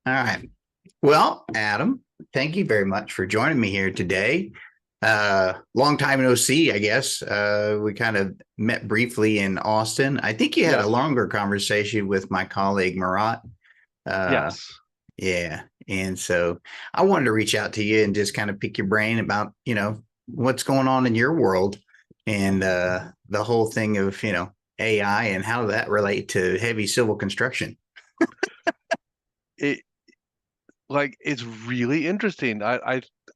All right. Well, Adam, thank you very much for joining me here today. Long time no see, I guess. We kind of met briefly in Austin. I think you had a Yes, longer conversation with my colleague Marat. Uh, yes. yeah. And so I wanted to reach out to you and just kind of pick your brain about, what's going on in your world and the whole thing of, AI and how that relate to heavy civil construction. It it's really interesting.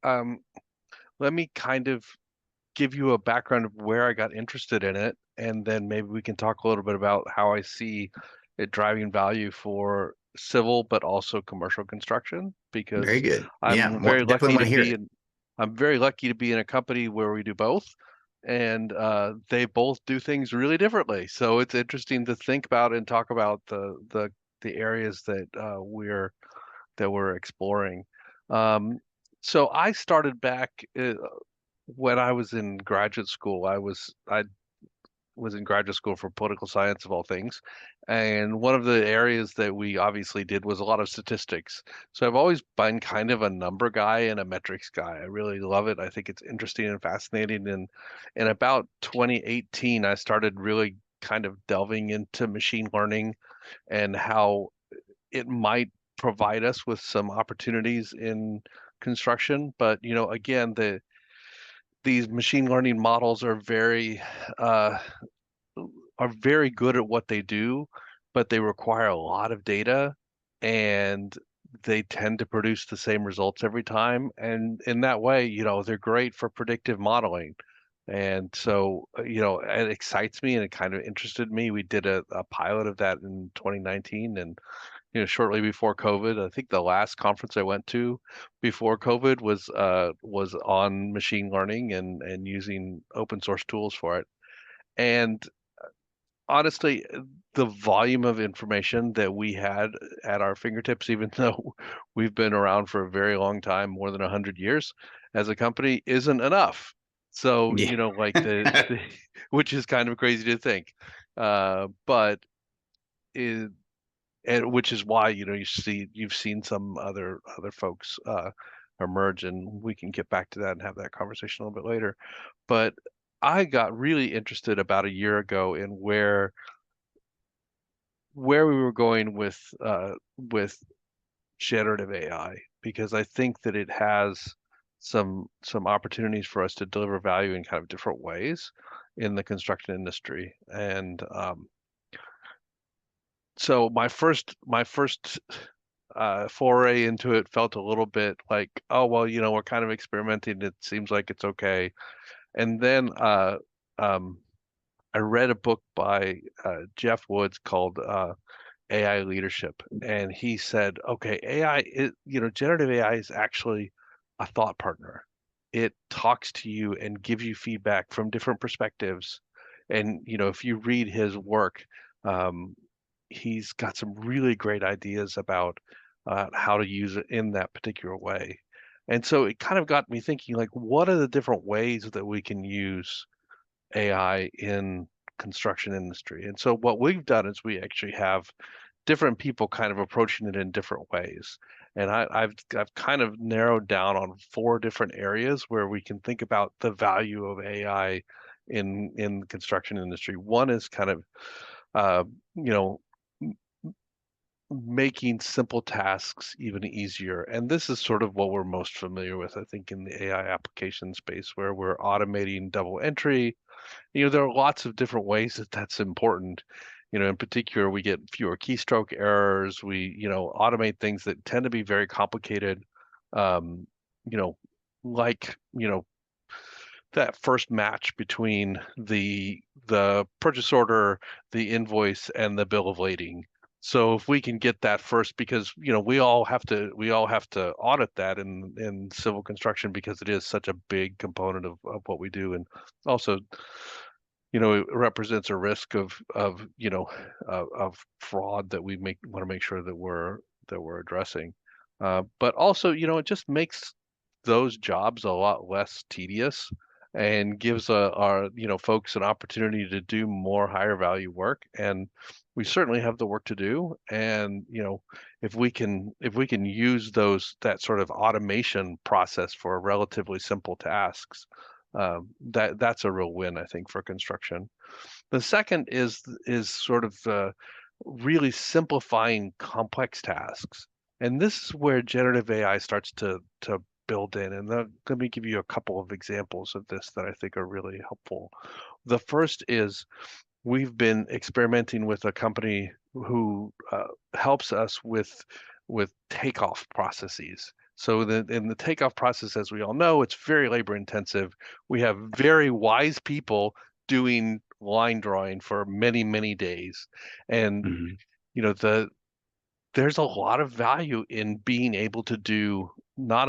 Um Let me kind of give you a background of where I got interested in it, and then maybe we can talk a little bit about how I see it driving value for civil but also commercial construction Very because good. Yeah. I'm very Definitely lucky want to to hear be it. in I'm very lucky to be in a company where we do both, and they both do things really differently. So it's interesting to think about and talk about the areas that we're exploring. Um, so I started back when I was in graduate school. I was in graduate school for political science of all things, and one of the areas that we obviously did was a lot of statistics. So I've always been kind of a number guy and a metrics guy. I really love it. I think it's interesting and fascinating. And in about 2018, I started really kind of delving into machine learning and how it might provide us with some opportunities in construction. But again, these machine learning models uh, are very good at what they do, but they require a lot of data, and they tend to produce the same results every time. And in that way, they're great for predictive modeling. And so, it excites me and it kind of interested me. We did a pilot of that in 2019, and shortly before COVID. I think the last conference I went to before COVID was on machine learning and using open source tools for it. And honestly, the volume of information that we had at our fingertips, even though we've been around for a very long time, more than 100 years as a company, isn't enough. So, Yeah. which is kind of crazy to think. But is and which is why you've seen some other folks emerge, and we can get back to that and have that conversation a little bit later. But I got really interested about a year ago in where we were going with generative AI, because I think that it has some opportunities for us to deliver value in kind of different ways in the construction industry. And so my first foray into it felt a little bit like, oh well, we're kind of experimenting. It seems like it's okay. And then um, I read a book by Jeff Woods called AI Leadership, and he said, okay, generative AI is actually a thought partner. It talks to you and gives you feedback from different perspectives. And if you read his work, um, he's got some really great ideas about how to use it in that particular way. And so it kind of got me thinking, like, what are the different ways that we can use AI in construction industry? And so what we've done is we actually have different people kind of approaching it in different ways. And I've kind of narrowed down on four different areas where we can think about the value of AI in the construction industry. One is kind of uh, you know making simple tasks even easier. And this is sort of what we're most familiar with, I think, in the AI application space, where we're automating double entry. There are lots of different ways that that's important. In particular, we get fewer keystroke errors. We, automate things that tend to be very complicated. Um, you know, like, that first match between the purchase order, the invoice, and the bill of lading. So if we can get that first, because we all have to audit that in civil construction, because it is such a big component of what we do. And also, it represents a risk of fraud that we want to make sure that we're addressing. But also, it just makes those jobs a lot less tedious, and gives our folks an opportunity to do more higher value work. And we certainly have the work to do. And if we can use that sort of automation process for relatively simple tasks, that's a real win, I think, for construction. The second is sort of really simplifying complex tasks. And this is where generative AI starts to build in. And let me give you a couple of examples of this that I think are really helpful. The first is we've been experimenting with a company who helps us with takeoff processes. So in the takeoff process, as we all know, it's very labor intensive. We have very wise people doing line drawing for many, many days. And Mhm. the there's a lot of value in being able to do not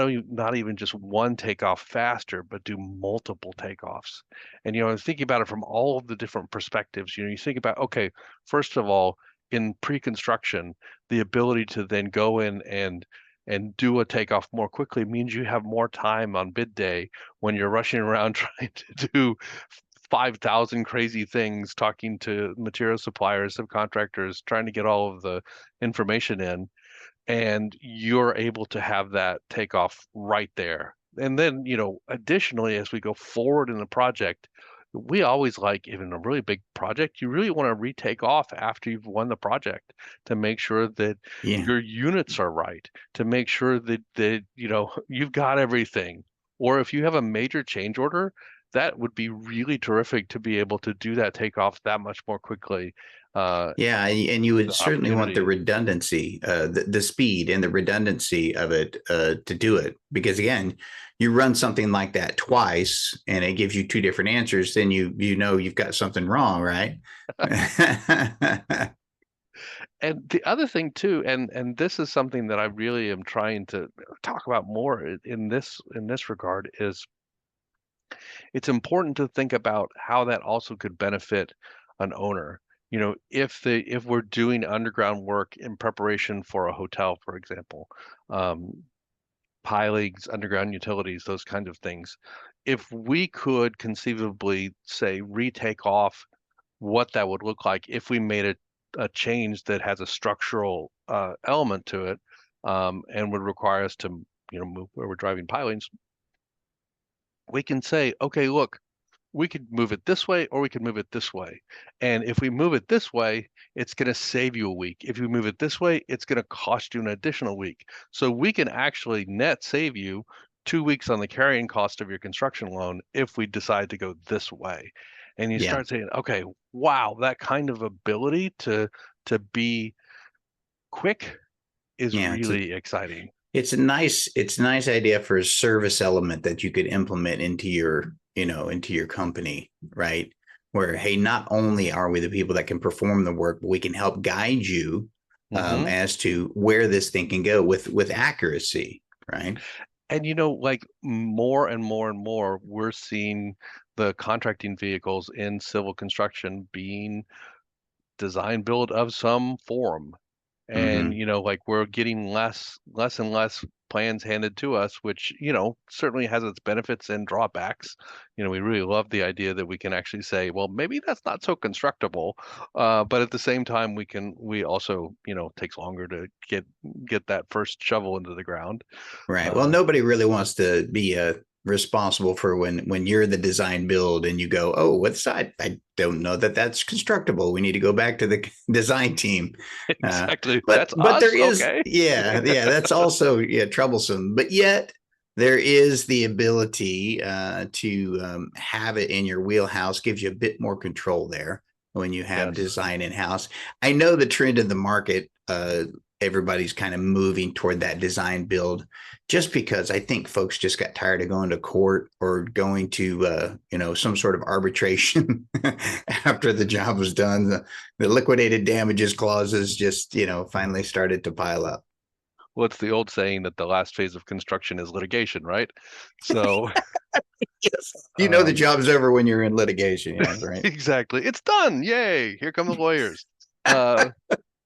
even just one takeoff faster, but do multiple takeoffs. And thinking about it from all of the different perspectives, you think about, okay, first of all, in pre-construction, the ability to then go in and do a takeoff more quickly means you have more time on bid day when you're rushing around trying to do 5,000 crazy things, talking to material suppliers, subcontractors, trying to get all of the information in, and you're able to have that takeoff right there. And then, additionally, as we go forward in the project, we always like, even a really big project, you really want to retake off after you've won the project to make sure that Yeah. your units are right, to make sure that you've got everything. Or if you have a major change order, that would be really terrific to be able to do that takeoff that much more quickly. Yeah, and you would The certainly want the opportunity. redundancy, the speed and the redundancy of it to do it. Because again, you run something like that twice and it gives you two different answers, then you know you've got something wrong, right? And the other thing too, and this is something that I really am trying to talk about more in this regard, is it's important to think about how that also could benefit an owner. If we're doing underground work in preparation for a hotel, for example, um, pilings, underground utilities, those kinds of things. If we could conceivably say retake off what that would look like if we made a change that has a structural element to it, and would require us to move where we're driving pilings, we can say, okay, look, we could move it this way or we could move it this way. And if we move it this way, it's going to save you a week. If you move it this way, it's going to cost you an additional week. So we can actually net save you 2 weeks on the carrying cost of your construction loan if we decide to go this way. And you Yeah, start saying, okay, wow, that kind of ability to be quick is yeah. really exciting. It's a nice idea for a service element that you could implement into your company, right? Where, hey, not only are we the people that can perform the work, but we can help guide you Hmm. as to where this thing can go with accuracy, right? And like more and more and more, we're seeing the contracting vehicles in civil construction being design build of some form. And Mm-hmm. like we're getting less and less plans handed to us, which certainly has its benefits and drawbacks. We really love the idea that we can actually say, well, maybe that's not so constructible, but at the same time we also takes longer to get that first shovel into the ground. Right. Well, uh, nobody really wants to be responsible for when you're the design build and you go, oh, what's that? I don't know that that's constructible. We need to go back to the design team. Uh, exactly, but that's but there us. is, Okay. yeah, that's also troublesome. But yet there is the ability to have it in your wheelhouse. Gives you a bit more control there when you have Yes. design in house. I know the trend in the market. Everybody's kind of moving toward that design build just because I think folks just got tired of going to court or going to some sort of arbitration after the job was done. The liquidated damages clauses just finally started to pile up. Well, it's the old saying that the last phase of construction is litigation, right? So, Yes. The um, job's over when you're in litigation. Yeah, right. exactly. It's done. Yay. Here come the lawyers. Uh,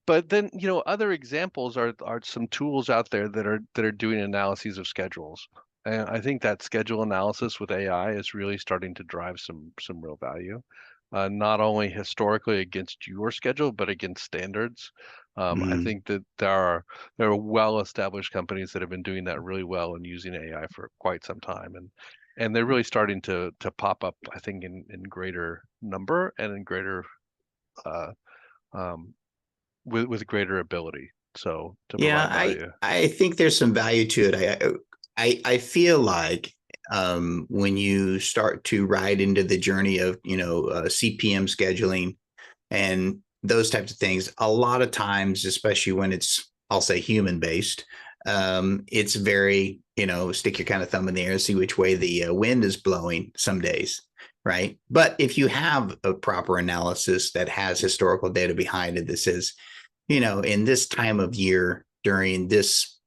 but then, other examples are some tools out there that are doing analyses of schedules. And I think that schedule analysis with AI is really starting to drive some real value, not only historically against your schedule, but against standards. I Mhm. think that there are well-established companies that have been doing that really well and using AI for quite some time, and they're really starting to pop up, I think, in greater number and in greater uh, um, with greater ability. So to Yeah, provide value. I think there's some value to it. I feel like when you start to ride into the journey of CPM scheduling and those types of things, a lot of times, especially when it's, I'll say, human based, it's very, stick your kind of thumb in the air and see which way the wind is blowing some days, right? But if you have a proper analysis that has historical data behind it that says, in this time of year during this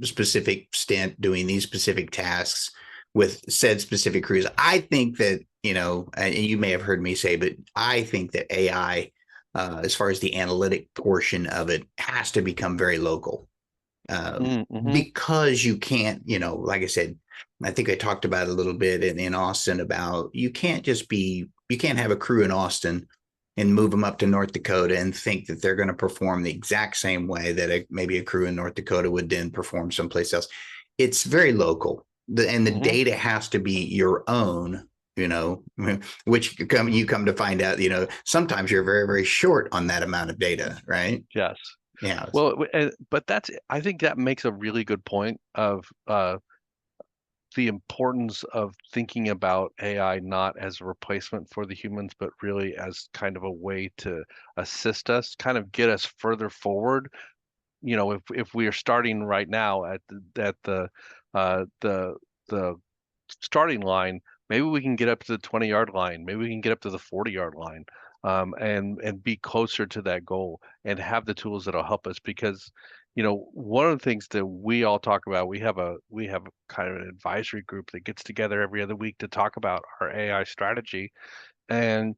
specific stint doing these specific tasks with said specific crews, I think that, and you may have heard me say, but I think that AI, as far as the analytic portion of it, has to become very local, Mm-hmm. because you can't, like I said, I think I talked about it a little bit in Austin about you can't have a crew in Austin and move them up to North Dakota and think that they're going to perform the exact same way that maybe a crew in North Dakota would then perform someplace else. It's very local, and the Mm-hmm. data has to be your own. Which you come to find out, sometimes you're very, very short on that amount of data, right? Yes. Yeah. Well, but I think that makes a really good point of the importance of thinking about AI not as a replacement for the humans, but really as kind of a way to assist us, kind of get us further forward. If we are starting right now at the starting line, maybe we can get up to the 20-yard line, maybe we can get up to the 40-yard line, and be closer to that goal and have the tools that'll help us. Because one of the things that we all talk about, we have kind of an advisory group that gets together every other week to talk about our AI strategy, and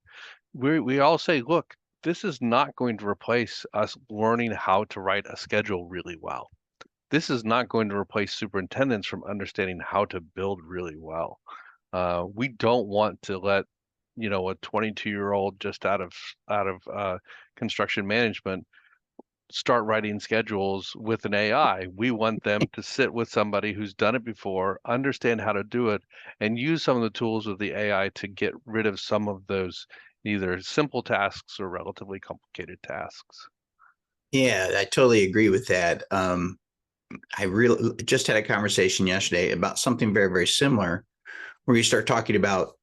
we all say, look, this is not going to replace us learning how to write a schedule really well. This is not going to replace superintendents from understanding how to build really well. We don't want to let a 22-year-old just out of construction management start writing schedules with an AI. We want them to sit with somebody who's done it before, understand how to do it, and use some of the tools of the AI to get rid of some of those either simple tasks or relatively complicated tasks. Yeah, I totally agree with that. I really just had a conversation yesterday about something very, very similar, where you start talking about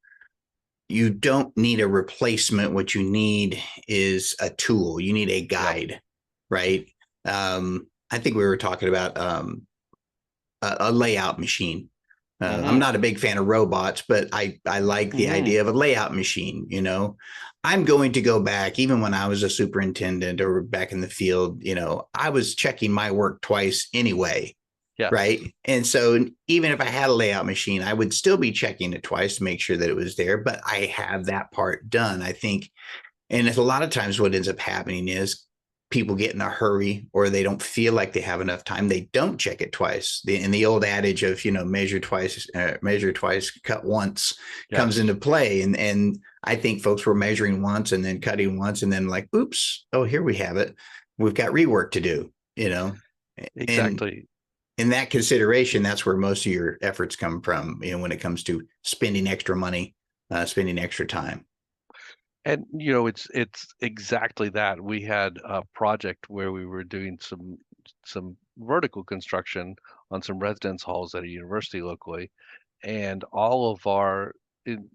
you don't need a replacement. What you need is a tool. You need a Yep. guide, right? I think we were talking about a layout machine. I'm Mm-hmm. not a big fan of robots, but I like the Mm-hmm. idea of a layout machine. I'm going to go back, even when I was a superintendent or back in the field. I was checking my work twice anyway, Yes. right? And so even if I had a layout machine, I would still be checking it twice to make sure that it was there. But I have that part done, I think. And it's a lot of times what ends up happening is people get in a hurry or they don't feel like they have enough time. They don't check it twice. And the old adage of, measure twice, cut once comes Yes. into play. And I think folks were measuring once and then cutting once and then like, oops, oh, here we have it. We've got rework to do, and Exactly. in that consideration, that's where most of your efforts come from, when it comes to spending extra money, spending extra time. And it's exactly that. We had a project where we were doing some vertical construction on some residence halls at a university locally, and all of our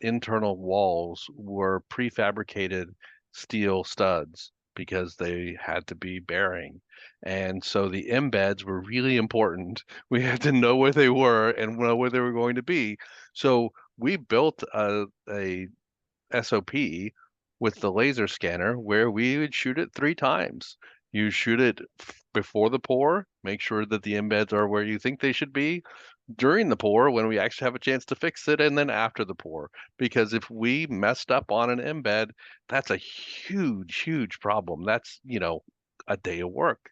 internal walls were prefabricated steel studs because they had to be bearing. And so the embeds were really important. We had to know where they were and know where they were going to be. So we built a SOP with the laser scanner where we would shoot it 3 times. You shoot it before the pour, make sure that the embeds are where you think they should be, during the pour when we actually have a chance to fix it, and then after the pour. Because if we messed up on an embed, that's a huge, huge problem. That's, a day of work.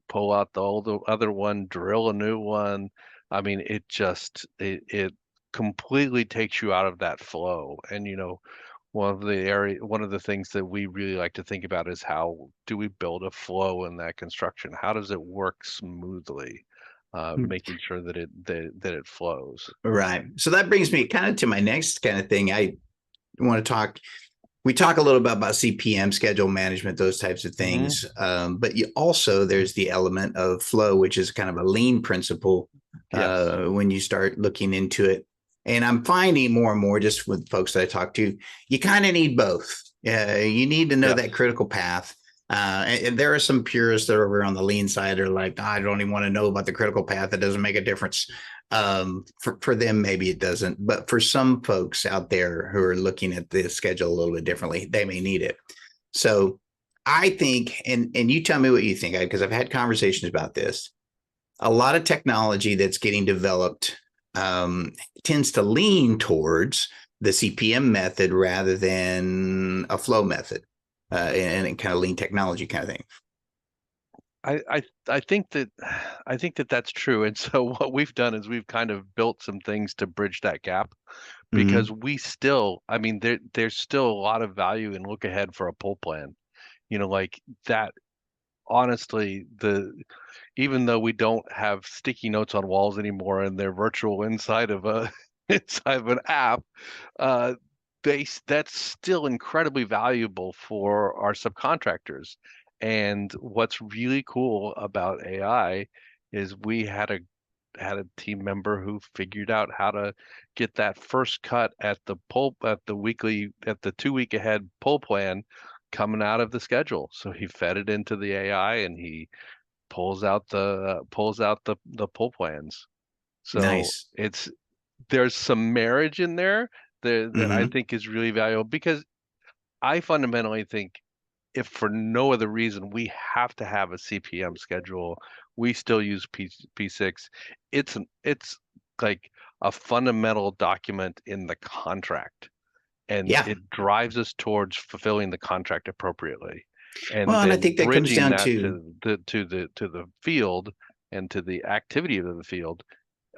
pull out the old other one, drill a new one. I mean, it completely takes you out of that flow. And one of the things that we really like to think about is how do we build a flow in that construction? How does it work smoothly? Making sure that it flows. Right. So that brings me kind of to my next kind of thing. I want to talk. We talk a little bit about CPM, schedule management, those types of Hmm. things. But you also, there's the element of flow, which is kind of a lean principle Yes. when you start looking into it. And I'm finding more and more just with folks that I talk to, you kind of need both. You need to know Yes. that critical path. And there are some purists that are over on the lean side are like, I don't even want to know about the critical path. It doesn't make a difference. For them, maybe it doesn't. But for some folks out there who are looking at the schedule a little bit differently, they may need it. So I think, and you tell me what you think, because I've had conversations about this. A lot of technology that's getting developed tends to lean towards the CPM method rather than a flow method, and kind of lean technology kind of thing. I think that that's true. And so what we've done is we've kind of built some things to bridge that gap because Mm-hmm. we still, I mean, there's still a lot of value in look ahead for a pull plan. Like that, honestly, the even though we don't have sticky notes on walls anymore and they're virtual inside of a inside of an app, uh, that's still incredibly valuable for our subcontractors. And what's really cool about AI is we had a team member who figured out how to get that first cut at the 2 week ahead pull plan coming out of the schedule. So he fed it into the AI and he pulls out the pull plans. So Nice. there's some marriage in there that I Mm-hmm. think is really valuable because I fundamentally think if for no other reason we have to have a CPM schedule, we still use P6. It's like a fundamental document in the contract, and Yeah. it drives us towards fulfilling the contract appropriately, and Well, and I then think that comes bridging down that to to the field and to the activity of the field.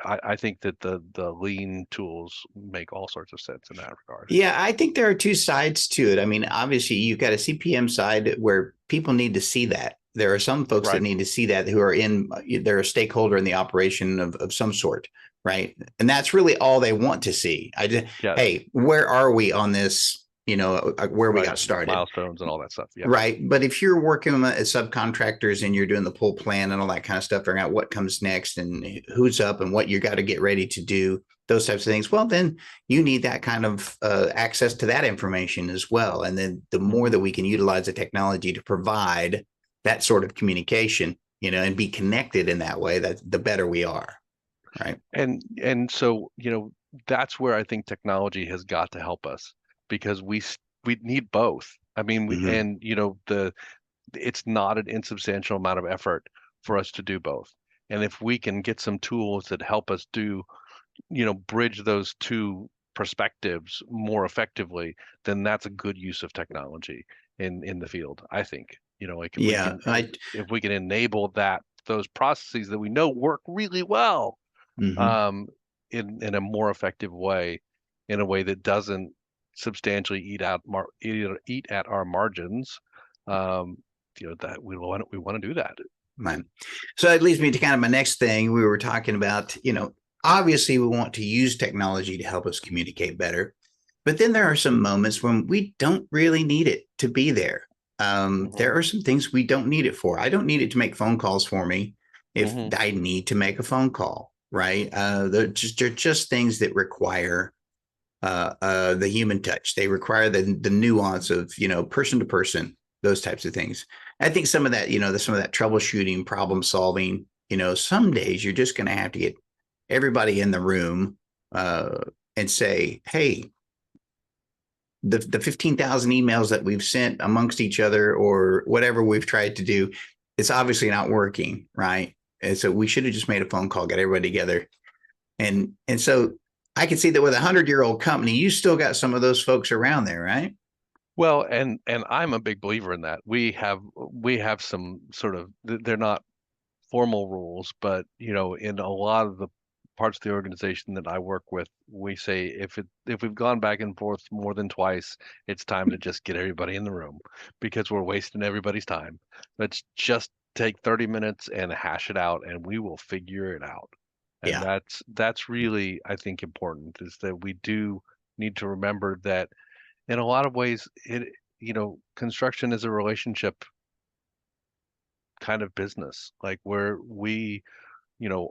I think that the lean tools make all sorts of sense in that regard. Yeah, I think there are two sides to it. I mean, obviously, you've got a CPM side where people need to see that. There are some folks that Right. need to see that who are they're a stakeholder in the operation of some sort, right? And that's really all they want to see. Yes. Hey, where are we on this? Where we Right. got started. Milestones and all that stuff. Yep. Right. But if you're working as subcontractors and you're doing the pull plan and all that kind of stuff, figuring out what comes next and who's up and what you got to get ready to do, those types of things, well, then you need that kind of access to that information as well. And then the more Hmm. that we can utilize the technology to provide that sort of communication, and be connected in that way, that the better we are. Right. And so, that's where I think technology has got to help us because we need both. I mean, Mm-hmm. it's not an insubstantial amount of effort for us to do both. And if we can get some tools that help us bridge those two perspectives more effectively, then that's a good use of technology in the field, I think. Like Yeah. if we can enable those processes that we know work really well, Mhm. um, in a more effective way, in a way that doesn't substantially eat at our margins. Um, that we want to do that. Right. So that leads me to kind of my next thing. We were talking about, obviously we want to use technology to help us communicate better, but then there are some moments when we don't really need it to be there. Hmm. There are some things we don't need it for. I don't need it to make phone calls for me if Hmm. I need to make a phone call, right? They're just things that require the human touch. They require the nuance of person to person, those types of things. I think some of that, some of that troubleshooting, problem solving. Some days you're just going to have to get everybody in the room uh, and say, "Hey, the 15,000 emails that we've sent amongst each other, or whatever we've tried to do, it's obviously not working, right? And so we should have just made a phone call, got everybody together, and so I can see that with a 100-year-old company, you still got some of those folks around there, right? Well, and I'm a big believer in that. We have some sort of they're not formal rules, but in a lot of the parts of the organization that I work with, we say if we've gone back and forth more than twice, it's time to just get everybody in the room because we're wasting everybody's time. Let's just take 30 minutes and hash it out, and we will figure it out. And Yeah. that's really, I think, important is that we do need to remember that in a lot of ways, construction is a relationship kind of business, like where you know,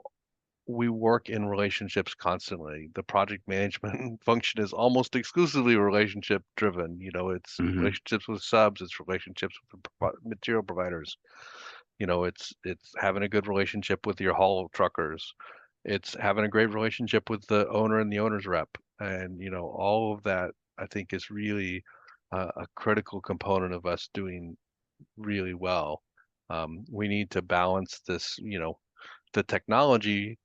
we work in relationships constantly. The project management function is almost exclusively relationship driven. It's Hmm. relationships with subs, it's relationships with material providers. It's having a good relationship with your haul truckers. It's having a great relationship with the owner and the owner's rep. And all of that I think is really a critical component of us doing really well. We need to balance this, the technology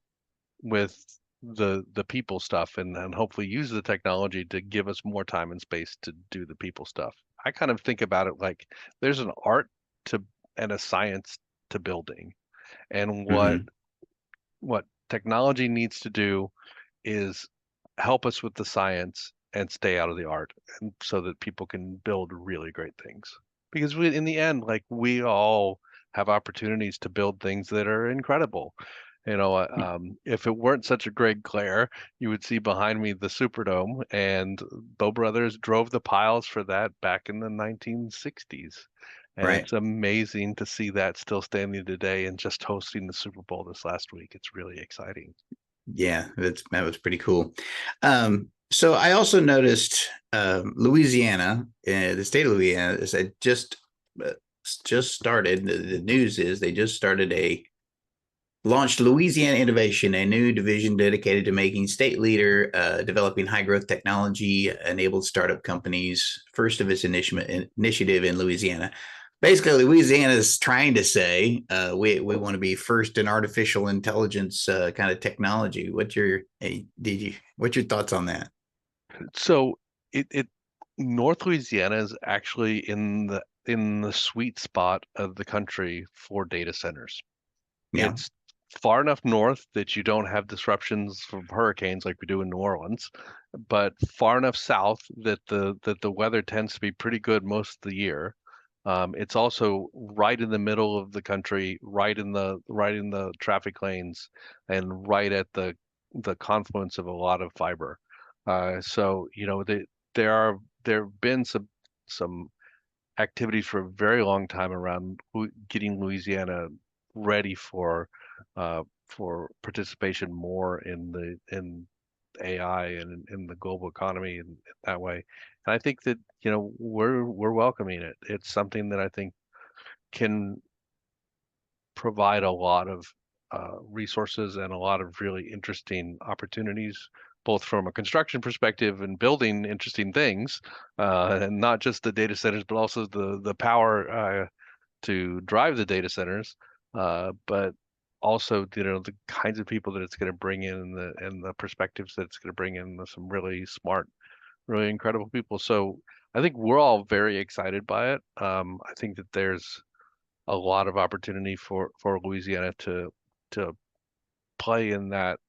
with the people stuff, and hopefully use the technology to give us more time and space to do the people stuff. I kind of think about it like there's an art to and a science to building. And what Hmm. what technology needs to do is help us with the science and stay out of the art, and so that people can build really great things. Because in the end, like we all have opportunities to build things that are incredible. If it weren't such a great glare, you would see behind me the Superdome, and Bow Brothers drove the piles for that back in the 1960s. And Right. it's amazing to see that still standing today and just hosting the Super Bowl this last week. It's really exciting. Yeah, that was pretty cool. So I also noticed Louisiana, the state of Louisiana, is just started. The news is they just started a launched Louisiana Innovation, a new division dedicated to making state leader, developing high growth technology enabled startup companies, first of its initiative in Louisiana. Basically, Louisiana is trying to say we want to be first in artificial intelligence kind of technology. What's your thoughts on that? So it North Louisiana is actually in the sweet spot of the country for data centers. Yeah. It's far enough north that you don't have disruptions from hurricanes like we do in New Orleans, but far enough south that the weather tends to be pretty good most of the year. It's also right in the middle of the country, right in the traffic lanes, and right at the confluence of a lot of fiber. So there have been some activities for a very long time around getting Louisiana ready for participation more in AI and in the global economy in that way. And I think that we're welcoming it. It's something that I think can provide a lot of resources and a lot of really interesting opportunities, both from a construction perspective and building interesting things, and not just the data centers, but also the power to drive the data centers, but also the kinds of people that it's going to bring in, and the perspectives that it's going to bring in, some really smart, really incredible people. So I think we're all very excited by it. I think that there's a lot of opportunity for Louisiana to play in that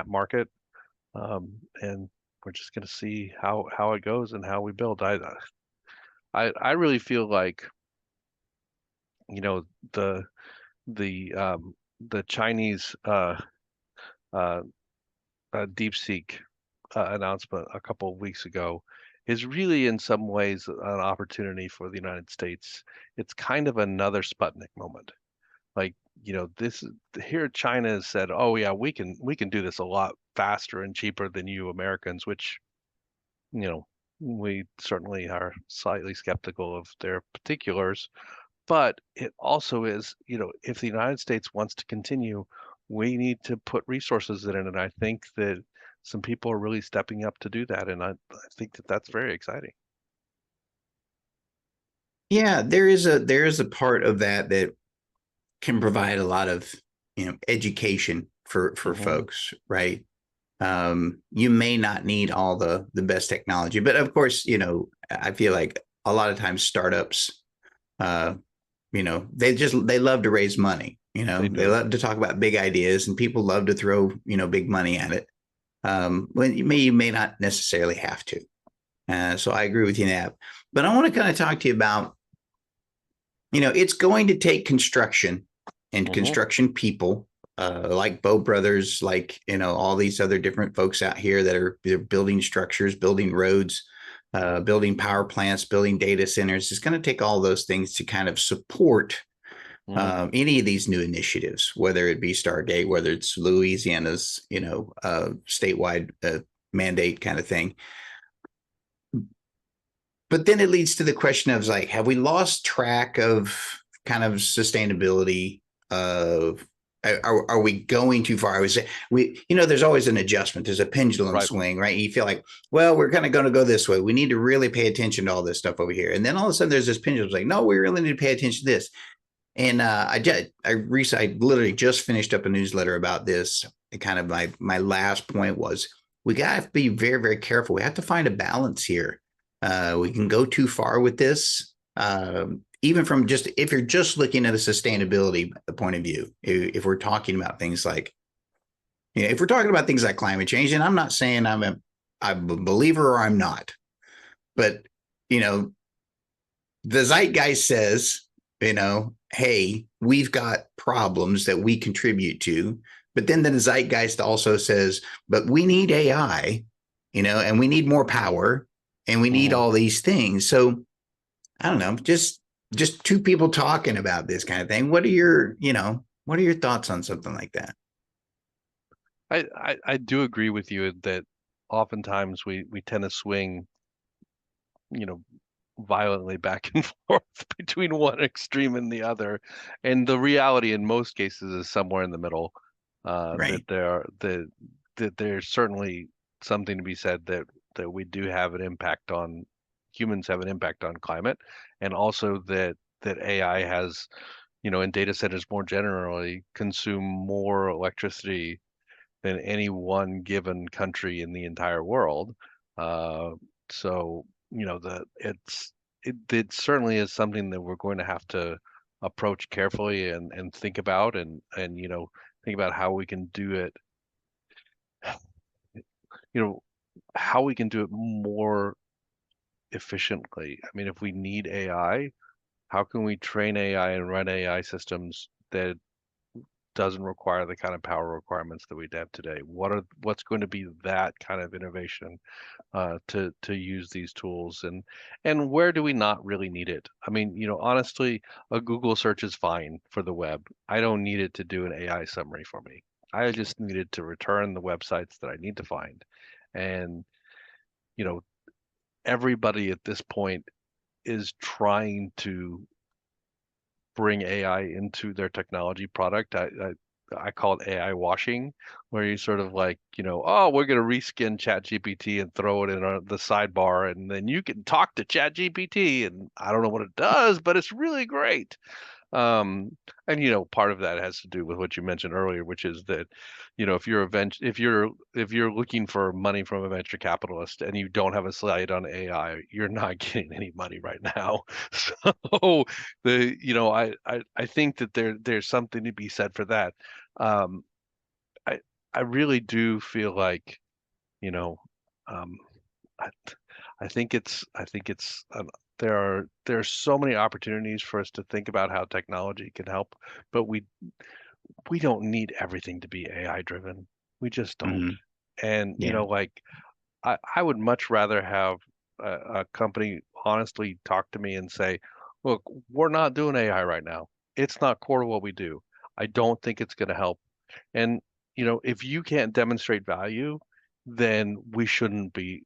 market, and we're just going to see how it goes and how we build. I really feel like you know the the um, the Chinese uh, DeepSeek announcement a couple of weeks ago is really in some ways an opportunity for the United States. It's kind of another Sputnik moment. Like, this here China has said, "Oh yeah, we can do this a lot faster and cheaper than you Americans," which, you know, we certainly are slightly skeptical of their particulars. But it also is, if the United States wants to continue, we need to put resources in it. And I think that some people are really stepping up to do that. And I think that that's very exciting. Yeah, there is a part of that that can provide a lot of education for Hmm. folks, right? You may not need all the best technology, but of course, I feel like a lot of times startups, uh, they love to raise money, They They do. love to talk about big ideas, and people love to throw, big money at it. When you may not necessarily have to. So I agree with you in that. But I want to kind of talk to you about, it's going to take construction and Hmm. construction people, like Bow Brothers, like, all these other different folks out here that are they're building structures, building roads, building power plants, building data centers. It's going to take all those things to kind of support Hmm. any of these new initiatives, whether it be Stargate, whether it's Louisiana's, statewide mandate kind of thing. But then it leads to the question of like, have we lost track of kind of sustainability of are we going too far? I was there's always an adjustment. There's a pendulum Right. swing, right? You feel like, well, we're kind of going to go this way. We need to really pay attention to all this stuff over here. And then all of a sudden there's this pendulum like, no, we really need to pay attention to this. And I literally just finished up a newsletter about this. And kind of my last point was we got to be very, very careful. We have to find a balance here. We can go too far with this, even from just if you're just looking at a sustainability point of view. If we're talking about things like, if we're talking about things like climate change, and I'm not saying I'm a believer or I'm not, but you know, the zeitgeist says, hey, we've got problems that we contribute to. But then the zeitgeist also says, but we need AI, and we need more power and we need Hmm. all these things. So I don't know, just two people talking about this kind of thing. What are your thoughts on something like that? I do agree with you that oftentimes we tend to swing, you know, violently back and forth between one extreme and the other. And the reality in most cases is somewhere in the middle. Right. That there's certainly something to be said that we do have an impact on humans have an impact on climate, and also that AI has, and data centers more generally consume more electricity than any one given country in the entire world. Uh, so, it certainly is something that we're going to have to approach carefully and think about and think about how we can do it, you know, how we can do it more efficiently. I mean, if we need AI, how can we train AI and run AI systems that doesn't require the kind of power requirements that we have today? What's going to be that kind of innovation to use these tools, and where do we not really need it? I mean, honestly, a Google search is fine for the web. I don't need it to do an AI summary for me. I just need it to return the websites that I need to find. And, you know, everybody at this point is trying to bring AI into their technology product. I call it AI washing, where you sort of like, oh, we're going to reskin ChatGPT and throw it in the sidebar, and then you can talk to ChatGPT, and I don't know what it does, but it's really great. And part of that has to do with what you mentioned earlier, which is that, if you're looking for money from a venture capitalist and you don't have a slide on AI, you're not getting any money right now. So I think that there's something to be said for that. Um, I I really do feel like, you know, um, I, I think it's there are so many opportunities for us to think about how technology can help, but we don't need everything to be AI driven. We just don't. Mm-hmm. And Yeah. like I would much rather have a company honestly talk to me and say, look, we're not doing AI right now. It's not core to what we do. I don't think it's going to help. And if you can't demonstrate value, then we shouldn't be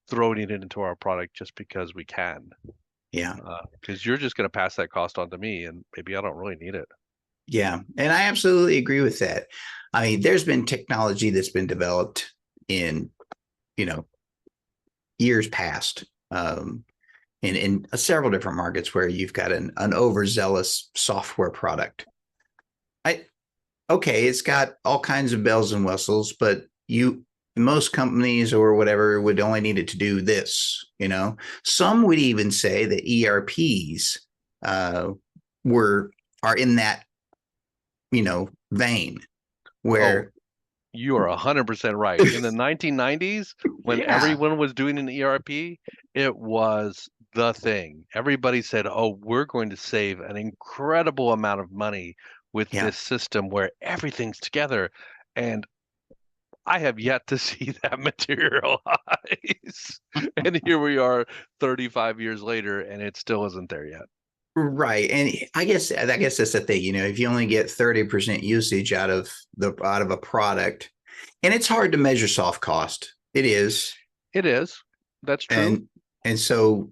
throwing it into our product just because we can. Yeah. Because you're just going to pass that cost on to me, and maybe I don't really need it. Yeah. And I absolutely agree with that. I mean, there's been technology that's been developed in, you know, years past, in several different markets where you've got an overzealous software product. I Okay, it's got all kinds of bells and whistles, but most companies or whatever would only need it to do this. Some would even say that ERPs uh, were are in that vein Oh, where, you are 100% right. In the 1990s, when yeah, everyone was doing an ERP, it was the thing. Everybody said, "Oh, we're going to save an incredible amount of money with yeah. this system where everything's together." And I have yet to see that materialize. And here we are 35 years later, and it still isn't there yet. Right. And I guess that's the thing, if you only get 30% usage out of a product, and it's hard to measure soft cost. It is. It is. That's true. And so,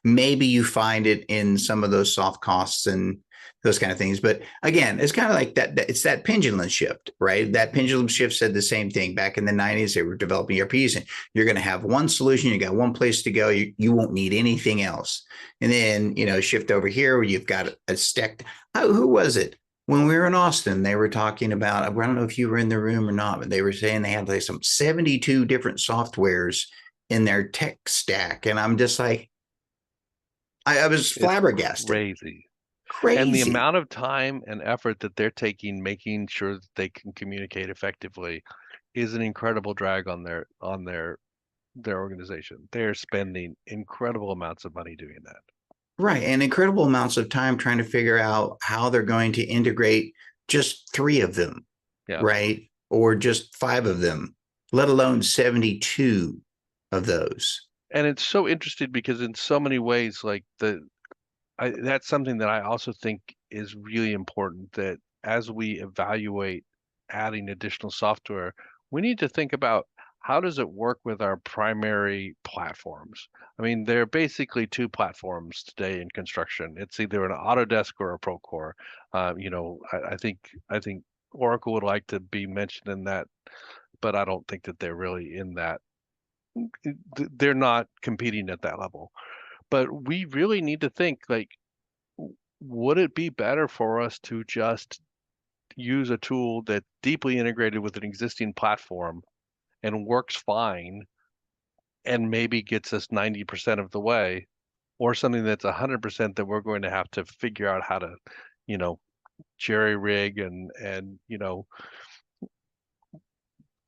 maybe you find it in some of those soft costs and those kind of things. But again, it's kind of like that it's that pendulum shift, right? That pendulum shift said the same thing back in the 90s. They were developing ERPs, and you're going to have one solution, you got one place to go, you won't need anything else. And then, shift over here where you've got a stack. Who was it? When we were in Austin, they were talking about, I don't know if you were in the room or not, but they were saying they had like some 72 different softwares in their tech stack. And I'm just like, I was It's flabbergasted. crazy. And the Crazy. amount of time and effort that they're taking making sure that they can communicate effectively is an incredible drag on their organization. They're spending incredible amounts of money doing that. Right. And incredible amounts of time trying to figure out how they're going to integrate just three of them, Yeah. right? Or just five of them, let alone 72 of those. And it's so interesting because in so many ways, like that's something that I also think is really important that as we evaluate adding additional software, we need to think about how does it work with our primary platforms? I mean, there are basically two platforms today in construction. It's either an Autodesk or a Procore. I think Oracle would like to be mentioned in that, but I don't think that they're really in that. They're not competing at that level. But we really need to think like would it be better for us to just use a tool that's deeply integrated with an existing platform and works fine and maybe gets us 90% of the way, or something that's 100% that we're going to have to figure out how to, you know, jerry rig and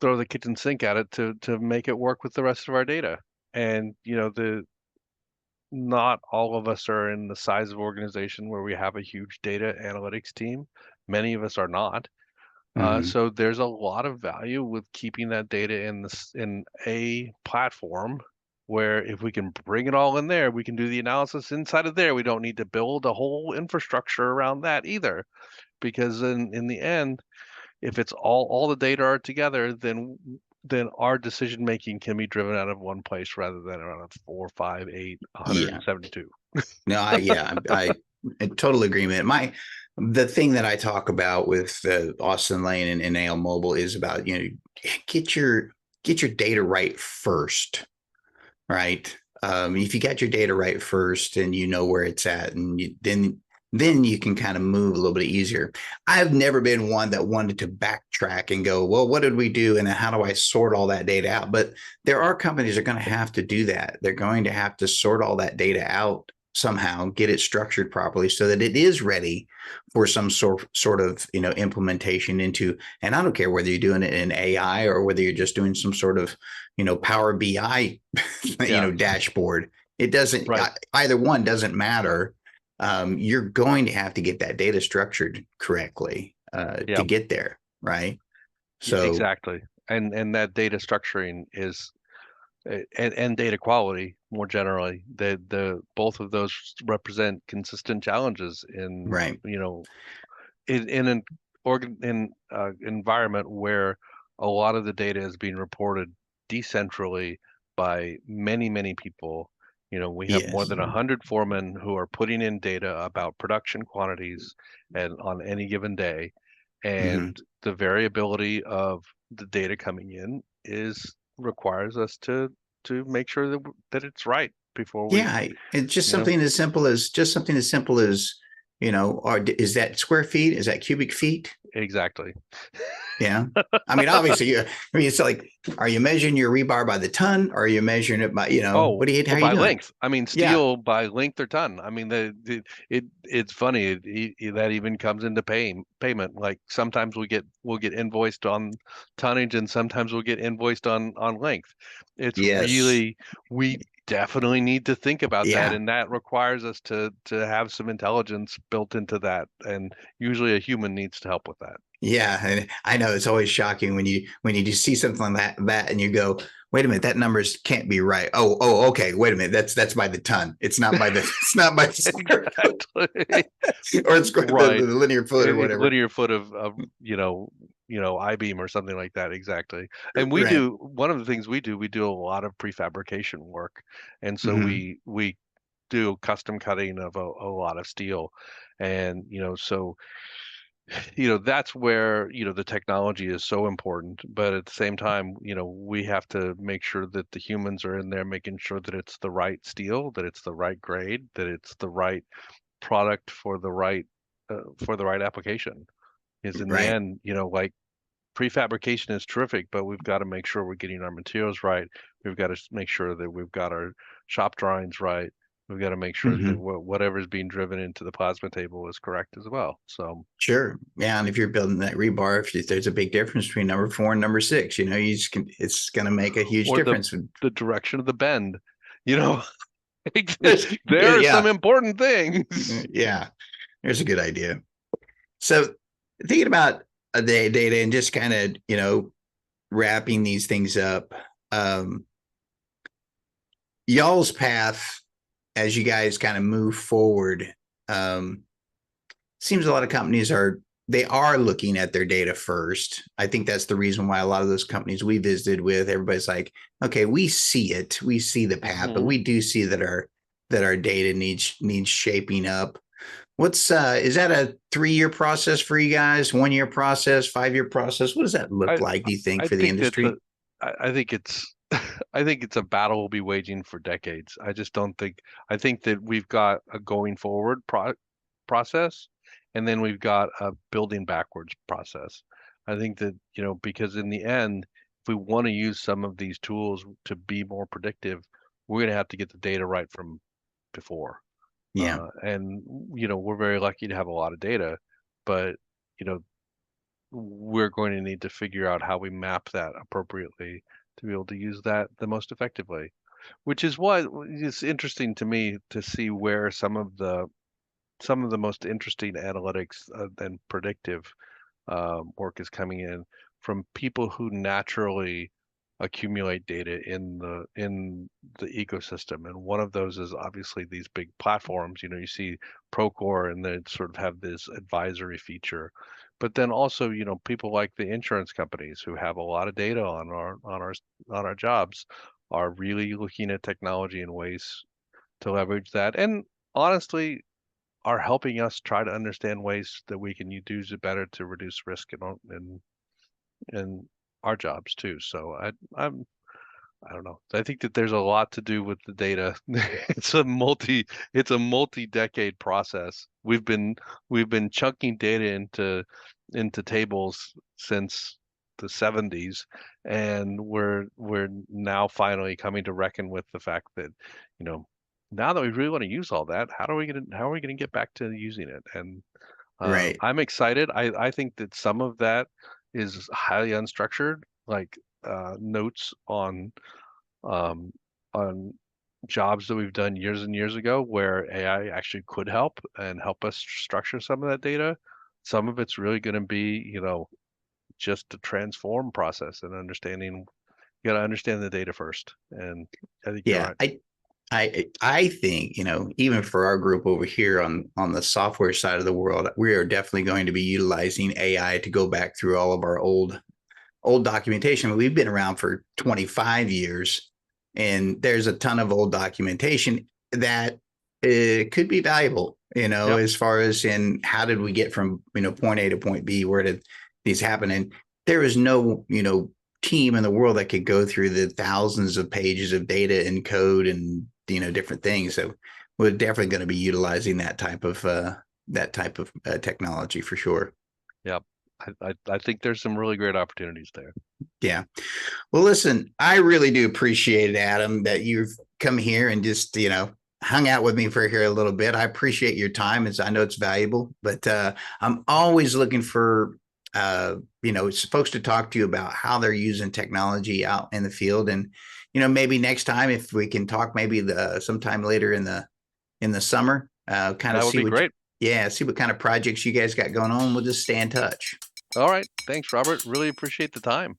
throw the kitchen sink at it to make it work with the rest of our data. And the not all of us are in the size of organization where we have a huge data analytics team. Many of us are not. Mhm. So there's a lot of value with keeping that data in a platform where if we can bring it all in there, we can do the analysis inside of there. We don't need to build a whole infrastructure around that either. Because in the end, if it's all the data are together, then our decision making can be driven out of one place rather than out of 4, 5, 8, Yeah. 172. No, I total agreement. The thing that I talk about with Austin Lane and AL Mobile is about, get your get your data right first, right? If you got your data right first and you know where it's at, and then you can kind of move a little bit easier. I've never been one that wanted to backtrack and go, well, what did we do, and how do I sort all that data out? But there are companies that are going to have to do that. They're going to have to sort all that data out somehow, get it structured properly so that it is ready for some sort of implementation into. And I don't care whether you're doing it in AI or whether you're just doing some sort of Power BI Yeah, dashboard. It doesn't, right. either one doesn't matter. You're going to have to get that data structured correctly to Yeah, get there, right? So exactly. And that data structuring is and data quality more generally, the both of those represent consistent challenges in right. in an environment where a lot of the data is being reported decentrally by many people. We have more Yes. than 100 foremen who are putting in data about production quantities and on any given day, Hmm. and the variability of the data coming in is requires us to make sure that it's right before we, Yeah, it's just you know, something as simple as or is that square feet? Is that cubic feet? Exactly. Yeah. I mean, obviously, it's like, are you measuring your rebar by the ton? Or are you measuring it by, Oh, how are you by doing? length. I mean, Yeah. steel by length or ton. I mean, it's funny that even comes into payment. Like sometimes we'll get invoiced on tonnage, and sometimes we'll get invoiced on length. It's Yes. really we definitely need to think about that, Yeah. and that requires us to have some intelligence built into that, and usually a human needs to help with that. Yeah. And I know it's always shocking when you just see something like that and you go, wait a minute, that numbers can't be right. Okay. Wait a minute. That's by the ton. It's not by the, it's not by the square foot Exactly. or it's the Right. linear foot or whatever. Linear foot of I-beam or something like that. Exactly. And we Right. do one of the things we do a lot of prefabrication work, and so Hmm. we do custom cutting of a lot of steel, and so that's where the technology is so important, but at the same time we have to make sure that the humans are in there making sure that it's the right steel, that it's the right grade, that it's the right product for the right application. Is in the Right. end, like prefabrication is terrific, but we've got to make sure we're getting our materials right. We've got to make sure that we've got our shop drawings right. We've got to make sure that Hmm. whatever is being driven into the plasma table is correct as well. So, Sure. Yeah. And if you're building that rebar, if there's a big difference between number 4 and number 6, you just can, it's going to make a huge or difference. the direction of the bend, you know, there are some Yeah. important things. Yeah. There's a good idea. So thinking about the data and just kind of, wrapping these things up, um, y'all's path as you guys kind of move forward, um, seems a lot of companies they are looking at their data first. I think that's the reason why a lot of those companies we visited with, everybody's like, okay, we see it, we see the path, but Mhm. we do see that our data needs shaping up. What's is that a 3-year process for you guys? 1-year process, 5-year process? What does that look I like, do you think, I for the think that's industry? I think it's I think it's a battle we'll be waging for decades. I just don't think I think that we've got a going forward process, and then we've got a building backwards process. I think that, because in the end, if we want to use some of these tools to be more predictive, we're going to have to get the data right from before. Yeah. And we're very lucky to have a lot of data, but you know, we're going to need to figure out how we map that appropriately to be able to use that the most effectively. Which is what is interesting to me to see where some of the most interesting analytics and predictive work is coming in from people who naturally accumulate data in the ecosystem. And one of those is obviously these big platforms. You see Procore, and they sort of have this advisory feature. But then also, people like the insurance companies who have a lot of data on our jobs are really looking at technology and ways to leverage that. And honestly, are helping us try to understand ways that we can use it better to reduce risk in our jobs too. So I don't know. I think that there's a lot to do with the data. It's a multi-decade process. We've been chunking data into tables since the 70s, and we're now finally coming to reckon with the fact that, you know, now that we really want to use all that, how are we gonna get back to using it? And Right. I'm excited. I think that some of that is highly unstructured, like notes um, on jobs that we've done years and years ago where AI actually could help and help us structure some of that data. Some of it's really going to be, just the transform process and understanding. You got to understand the data first, and I think you're Yeah. right. I think, even for our group over here on the software side of the world, we are definitely going to be utilizing AI to go back through all of our old documentation. We've been around for 25 years, and there's a ton of old documentation that could be valuable, Yep. as far as in how did we get from, point A to point B, where did these happen? And there is no, team in the world that could go through the thousands of pages of data and code and, different things. So we're definitely going to be utilizing that type of technology for sure. Yep. I think there's some really great opportunities there. Yeah. Well, listen, I really do appreciate it, Adam, that you've come here and just, hung out with me for here a little bit. I appreciate your time, as I know it's valuable, but I'm always looking for, folks to talk to you about how they're using technology out in the field. And, maybe next time, if we can talk, maybe sometime later in the summer, kind of That would be great. see what kind of projects you guys got going on. We'll just stay in touch. All right. Thanks, Robert. Really appreciate the time.